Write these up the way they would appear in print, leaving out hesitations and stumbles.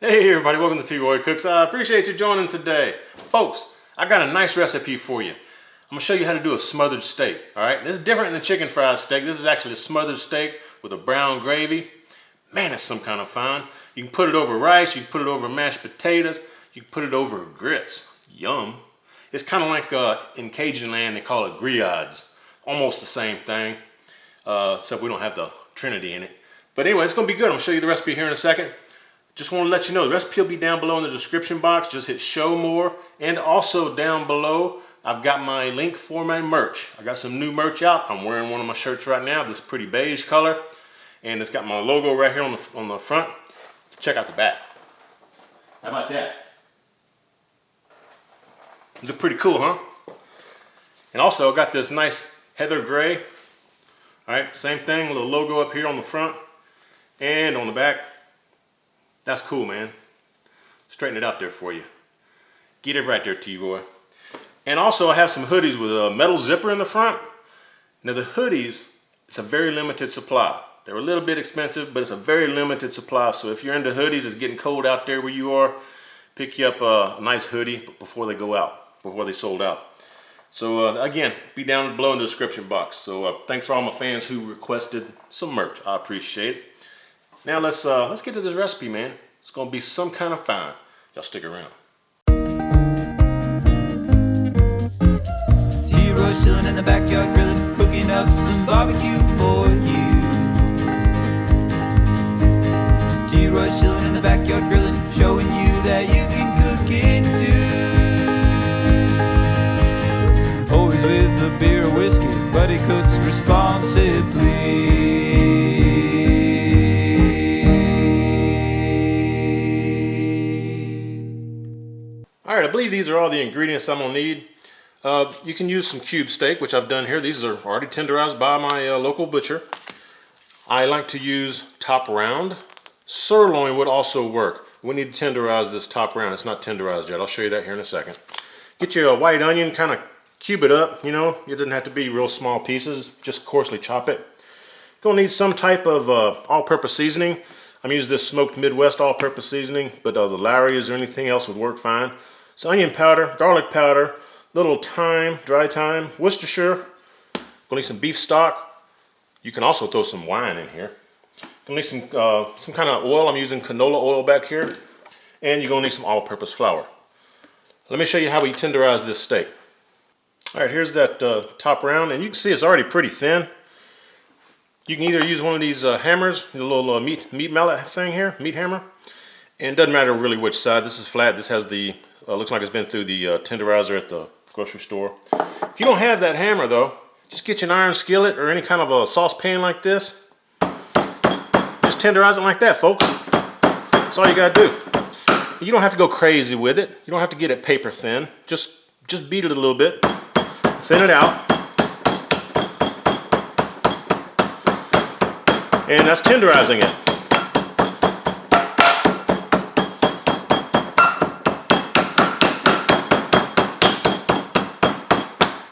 Hey everybody, welcome to T-Roy Cooks. I appreciate you joining today. Folks, I got a nice recipe for you. I'm going to show you how to do a smothered steak. Alright, this is different than chicken fried steak. This is actually a smothered steak with a brown gravy. Man, it's some kind of fun. You can put it over rice, you can put it over mashed potatoes, you can put it over grits. Yum. It's kind of like in Cajun land they call it griots. Almost the same thing, except we don't have the Trinity in it. But anyway, it's going to be good. I'm going to show you the recipe here in a second. Just want to let you know the recipe will be down below in the description box. Just hit show more. And also down below, I've got my link for my merch. I got some new merch out. I'm wearing one of my shirts right now, this pretty beige color. And it's got my logo right here on the front. Check out the back. How about that? These are pretty cool, huh? And also I got this nice heather gray. Alright, same thing, a little logo up here on the front and on the back. That's cool, man. Straighten it out there for you. Get it right there, T-Roy. And also I have some hoodies with a metal zipper in the front. Now the hoodies, it's a very limited supply. They're a little bit expensive, but it's a very limited supply. So if you're into hoodies, it's getting cold out there where you are, pick you up a nice hoodie before they go out, before they sold out. So again, be down below in the description box. So thanks for all my fans who requested some merch. I appreciate it. Now let's get to this recipe, man. It's gonna be some kind of fun. Y'all stick around. T-Roy's chilling in the backyard grilling, cooking up some barbecue for you. T-Roy's chilling in the backyard grilling, showing you that you can cook it too. Always with a beer or whiskey, but he cooks responsibly. Alright, I believe these are all the ingredients I'm going to need. You can use some cube steak, which I've done here. These are already tenderized by my local butcher. I like to use top round. Sirloin would also work. We need to tenderize this top round. It's not tenderized yet. I'll show you that here in a second. Get you a white onion, kind of cube it up, you know. It doesn't have to be real small pieces. Just coarsely chop it. Going to need some type of all-purpose seasoning. I'm using this smoked Midwest all-purpose seasoning, but the Larry's or anything else would work fine. So onion powder, garlic powder, little thyme, dry thyme, Worcestershire. Gonna need some beef stock. You can also throw some wine in here. Gonna need some kind of oil. I'm using canola oil back here. And you're gonna need some all-purpose flour. Let me show you how we tenderize this steak. All right, here's that top round, and you can see it's already pretty thin. You can either use one of these hammers, the little meat mallet thing here, meat hammer. And it doesn't matter really which side. This is flat. This has the looks like it's been through the tenderizer at the grocery store. If you don't have that hammer though, just get you an iron skillet or any kind of a saucepan like this. Just tenderize it like that, folks. That's all you gotta do. You don't have to go crazy with it. You don't have to get it paper thin. Just beat it a little bit, thin it out. And that's tenderizing it.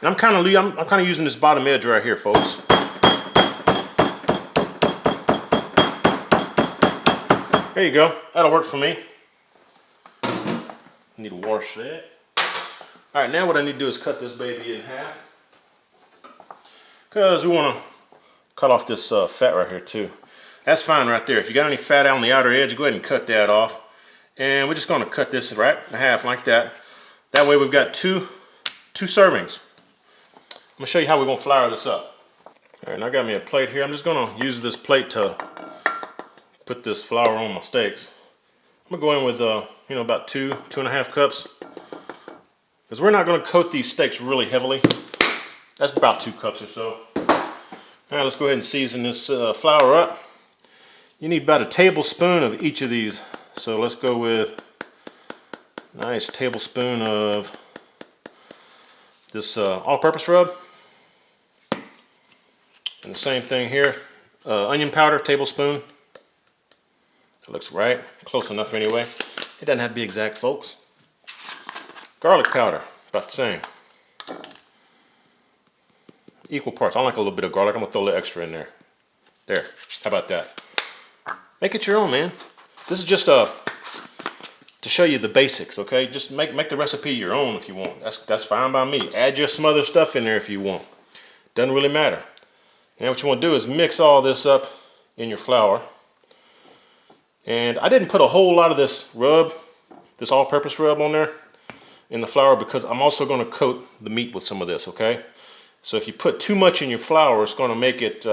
I'm kind of using this bottom edge right here, folks. There you go. That'll work for me. Need to wash that. All right, now what I need to do is cut this baby in half, because we want to cut off this fat right here too. That's fine right there. If you got any fat out on the outer edge, go ahead and cut that off. And we're just going to cut this right in half like that. That way we've got two servings. I'm going to show you how we're going to flour this up. All right, and I got me a plate here. I'm just going to use this plate to put this flour on my steaks. I'm going to go in with, about 2.5 cups. Because we're not going to coat these steaks really heavily. That's about 2 cups or so. All right, let's go ahead and season this flour up. You need about a tablespoon of each of these. So let's go with a nice tablespoon of this all-purpose rub. And the same thing here, onion powder, tablespoon. That looks right, close enough anyway. It doesn't have to be exact, folks. Garlic powder, about the same. Equal parts. I like a little bit of garlic. I'm gonna throw a little extra in there. There, how about that? Make it your own, man. This is just a to show you the basics, okay? Just make the recipe your own if you want. That's fine by me. Add just some other stuff in there if you want. Doesn't really matter. And what you want to do is mix all this up in your flour. And I didn't put a whole lot of this rub, this all-purpose rub on there in the flour because I'm also going to coat the meat with some of this, okay? So if you put too much in your flour, it's going to make it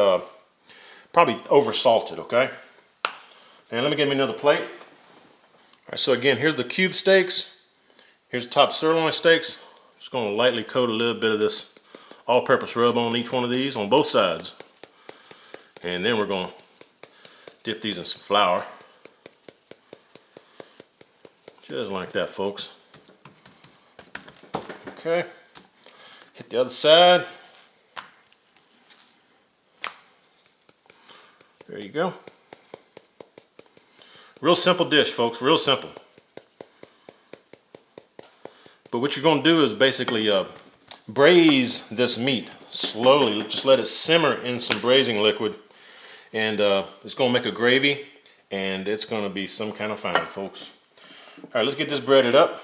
probably over-salted, okay? And let me get me another plate. All right, so again, here's the cube steaks. Here's the top sirloin steaks. Just going to lightly coat a little bit of this all-purpose rub on each one of these on both sides. And then we're going to dip these in some flour. Just like that, folks. Okay. Hit the other side. There you go. Real simple dish, folks, real simple. But what you're going to do is basically braise this meat slowly. Just let it simmer in some braising liquid. And it's going to make a gravy. And it's going to be some kind of fine, folks. All right, let's get this breaded up.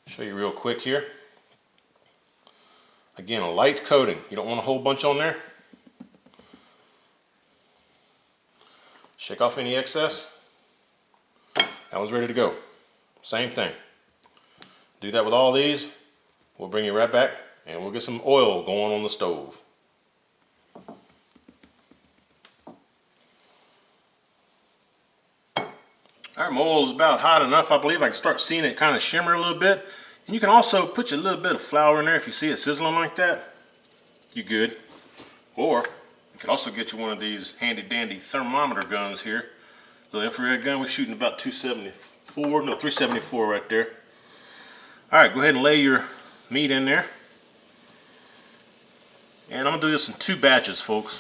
Show you real quick here. Again, a light coating. You don't want a whole bunch on there. Shake off any excess. That one's ready to go. Same thing. Do that with all these. We'll bring you right back and we'll get some oil going on the stove. All right, my oil is about hot enough. I believe I can start seeing it kind of shimmer a little bit. And you can also put a little bit of flour in there if you see it sizzling like that. You're good. Or you could also get you one of these handy dandy thermometer guns here. The infrared gun, we're shooting about 374 right there. All right, go ahead and lay your meat in there. And I'm gonna do this in 2 batches, folks.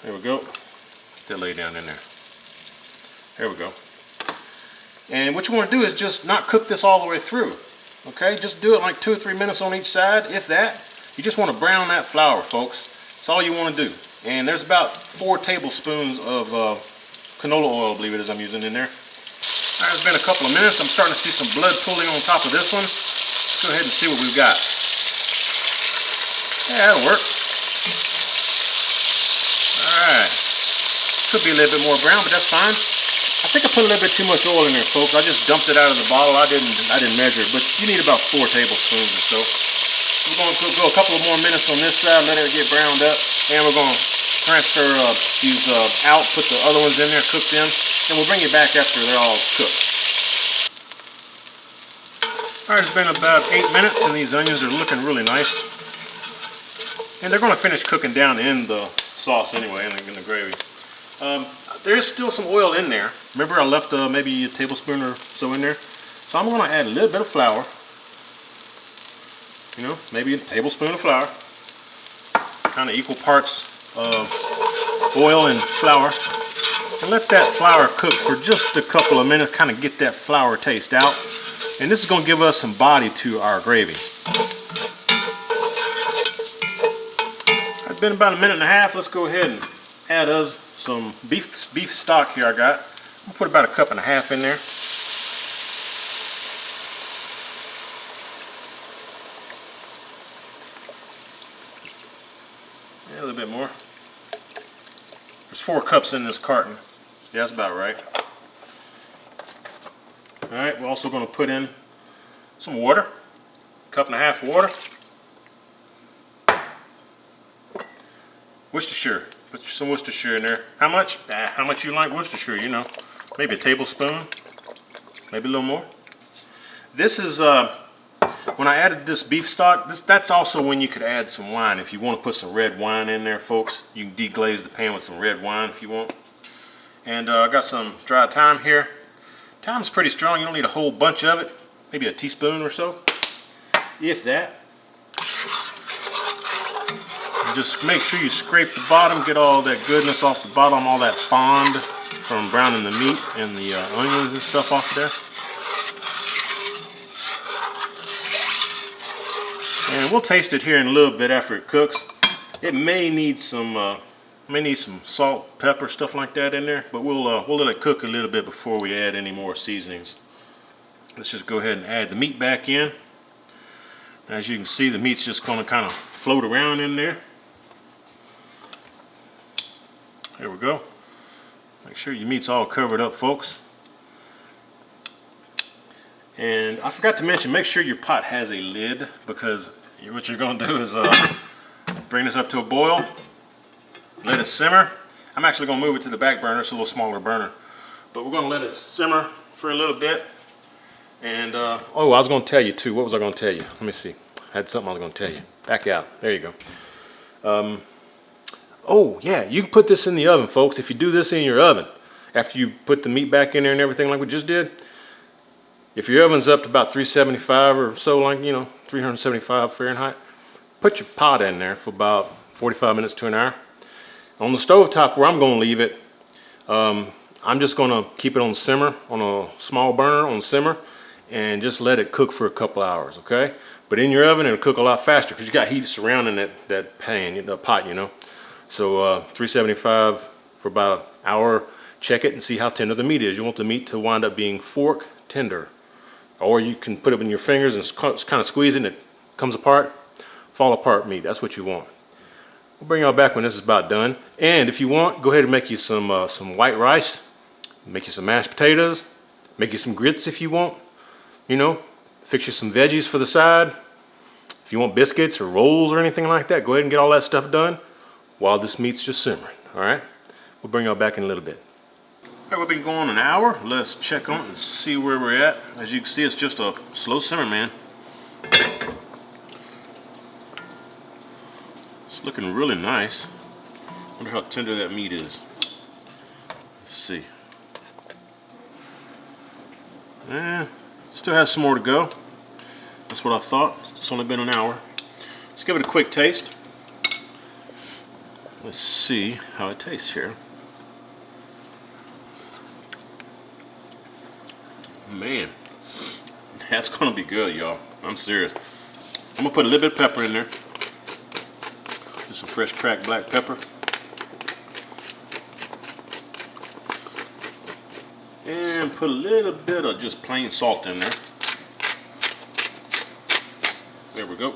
There we go. Get that laid down in there. There we go. And what you want to do is just not cook this all the way through. Okay, just do it like 2 or 3 minutes on each side, if that. You just want to brown that flour, folks. That's all you want to do. And there's about 4 tablespoons of canola oil, I believe it is, I'm using in there. All right, it's been a couple of minutes. I'm starting to see some blood pooling on top of this one. Let's go ahead and see what we've got. Yeah, that'll work. All right. Could be a little bit more brown, but that's fine. I think I put a little bit too much oil in there, folks. I just dumped it out of the bottle. I didn't measure it, but you need about 4 tablespoons or so. We're going to go a couple of more minutes on this side, let it get browned up, and we're going to transfer these out, put the other ones in there, cook them, and we'll bring you back after they're all cooked. All right, it's been about 8 minutes, and these onions are looking really nice. And they're going to finish cooking down in the sauce anyway, in the gravy. There's still some oil in there. Remember, I left maybe a tablespoon or so in there. So I'm going to add a little bit of flour. You know, maybe a tablespoon of flour. Kind of equal parts of oil and flour. And let that flour cook for just a couple of minutes. Kind of get that flour taste out. And this is going to give us some body to our gravy. It's been about a minute and a half. Let's go ahead and add us some beef stock here I got. I'll put about 1.5 cups in there. Yeah, a little bit more. There's 4 cups in this carton. Yeah, that's about right. Alright, we're also going to put in some water. 1.5 cups water. Worcestershire. Put some Worcestershire in there. How much? How much you like Worcestershire, you know. Maybe a tablespoon. Maybe a little more. This is, when I added this beef stock, that's also when you could add some wine. If you want to put some red wine in there, folks, you can deglaze the pan with some red wine if you want. And I got some dried thyme here. Thyme's pretty strong. You don't need a whole bunch of it. Maybe a teaspoon or so, if that. Just make sure you scrape the bottom, get all that goodness off the bottom, all that fond from browning the meat and the onions and stuff off of there. And we'll taste it here in a little bit after it cooks. It may need some May need some salt, pepper, stuff like that in there, but we'll let it cook a little bit before we add any more seasonings. Let's just go ahead and add the meat back in. As you can see, the meat's just going to kind of float around in there. There we go. Make sure your meat's all covered up, folks. And I forgot to mention, make sure your pot has a lid, because what you're going to do is bring this up to a boil, let it simmer. I'm actually going to move it to the back burner. It's a little smaller burner, but we're going to let it simmer for a little bit. And oh, I was going to tell you too. What was I going to tell you? Let me see. I had something I was going to tell you. Back out. There you go. Oh yeah, you can put this in the oven, folks. If you do this in your oven, after you put the meat back in there and everything like we just did, if your oven's up to about 375 or so, like, you know, 375 Fahrenheit, put your pot in there for about 45 minutes to an hour. On the stove top where I'm going to leave it, I'm just going to keep it on simmer, on a small burner on simmer, and just let it cook for a couple hours, okay? But in your oven, it'll cook a lot faster because you got heat surrounding that pan, the pot, you know. So 375 for about an hour. Check it and see how tender the meat is. You want the meat to wind up being fork tender. Or you can put it in your fingers and kind of squeeze it and it comes apart. Fall apart meat, that's what you want. We'll bring y'all back when this is about done. And if you want, go ahead and make you some white rice. Make you some mashed potatoes. Make you some grits if you want. You know, fix you some veggies for the side. If you want biscuits or rolls or anything like that, go ahead and get all that stuff done while this meat's just simmering, all right? We'll bring y'all back in a little bit. All right, we've been going an hour. Let's check on it and see where we're at. As you can see, it's just a slow simmer, man. It's looking really nice. Wonder how tender that meat is. Let's see. Still has some more to go. That's what I thought. It's only been an hour. Let's give it a quick taste. Let's see how it tastes here. Man, that's gonna be good, y'all. I'm serious. I'm gonna put a little bit of pepper in there. Just some fresh cracked black pepper. And put a little bit of just plain salt in there. There we go.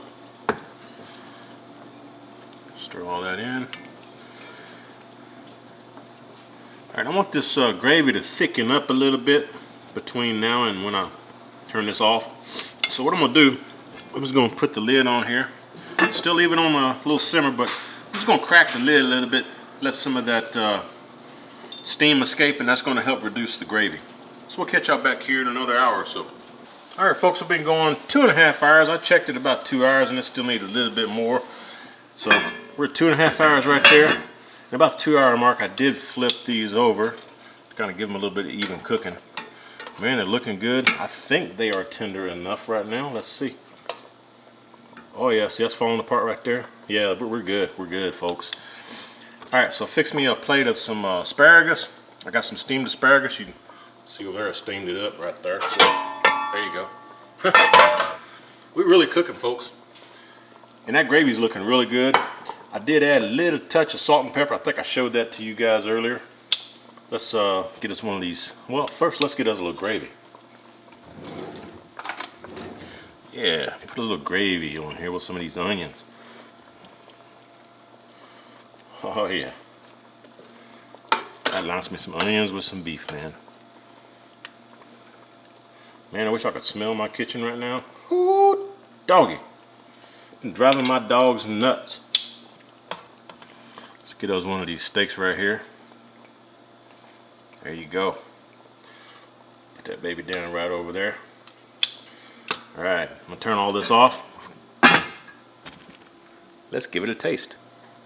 Stir all that in. Alright, I want this gravy to thicken up a little bit between now and when I turn this off. So what I'm going to do, I'm just going to put the lid on here. Still leave it on a little simmer, but I'm just going to crack the lid a little bit, let some of that steam escape, and that's going to help reduce the gravy. So we'll catch y'all back here in another hour or so. Alright folks, we've been going 2.5 hours. I checked it about 2 hours and it still needs a little bit more. So we're at 2.5 hours right there. At about the 2 hour mark, I did flip these over to kind of give them a little bit of even cooking. Man, they're looking good. I think they are tender enough right now. Let's see. Oh yeah, see that's falling apart right there? Yeah, but we're good. We're good, folks. Alright, so fix me a plate of some asparagus. I got some steamed asparagus. You can see over there, I steamed it up right there. So, there you go. We're really cooking, folks. And that gravy's looking really good. I did add a little touch of salt and pepper. I think I showed that to you guys earlier. Let's get us one of these. Well, first let's get us a little gravy. Yeah, put a little gravy on here with some of these onions. Oh yeah. That likes me some onions with some beef, man. Man, I wish I could smell my kitchen right now. Ooh, doggy. Been driving my dogs nuts. Let's get us one of these steaks right here. There you go. Put that baby down right over there. Alright, I'm going to turn all this off. Let's give it a taste.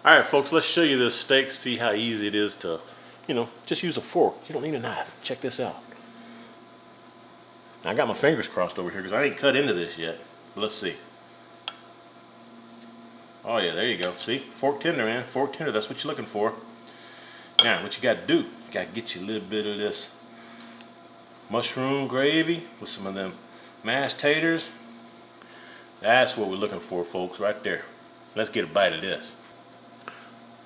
Alright folks, let's show you this steak, see how easy it is to, you know, just use a fork. You don't need a knife. Check this out. Now, I got my fingers crossed over here because I ain't cut into this yet. But let's see. Oh yeah, there you go. See? Fork tender, man. Fork tender, that's what you're looking for. Now, what you got to do, you got to get you a little bit of this mushroom gravy with some of them mashed taters. That's what we're looking for, folks, right there. Let's get a bite of this.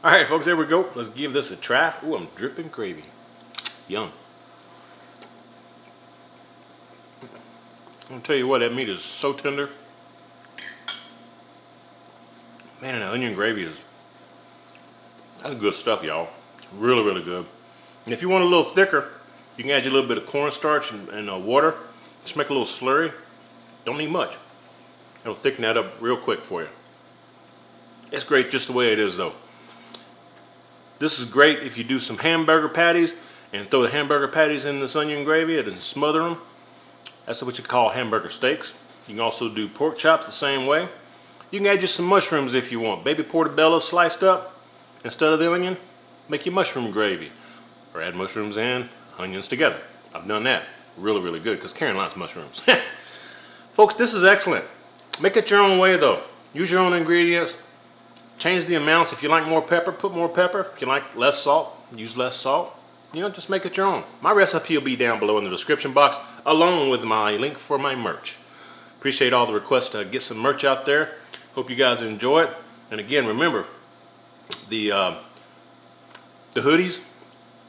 All right, folks, there we go. Let's give this a try. Ooh, I'm dripping gravy. Yum. I'll tell you what, that meat is so tender. Man, and the onion gravy that's good stuff, y'all. Really, really good. And if you want a little thicker, you can add a little bit of cornstarch and water. Just make a little slurry. Don't need much. It'll thicken that up real quick for you. It's great just the way it is, though. This is great if you do some hamburger patties and throw the hamburger patties in this onion gravy and then smother them. That's what you call hamburger steaks. You can also do pork chops the same way. You can add just some mushrooms if you want. Baby portobello sliced up instead of the onion. Make your mushroom gravy. Or add mushrooms and onions together. I've done that. Really, really good because Karen likes mushrooms. Folks, this is excellent. Make it your own way though. Use your own ingredients. Change the amounts. If you like more pepper, put more pepper. If you like less salt, use less salt. You know, just make it your own. My recipe will be down below in the description box, along with my link for my merch. Appreciate all the requests to get some merch out there. Hope you guys enjoy it. And again, remember, the hoodies,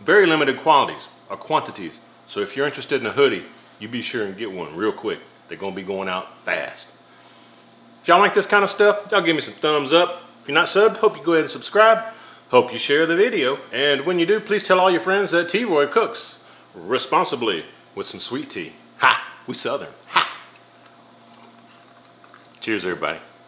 very limited quantities. So if you're interested in a hoodie, you be sure and get one real quick. They're going to be going out fast. If y'all like this kind of stuff, y'all give me some thumbs up. If you're not subbed, hope you go ahead and subscribe. Hope you share the video. And when you do, please tell all your friends that T-Roy cooks responsibly with some sweet tea. Ha! We Southern. Ha! Cheers, everybody.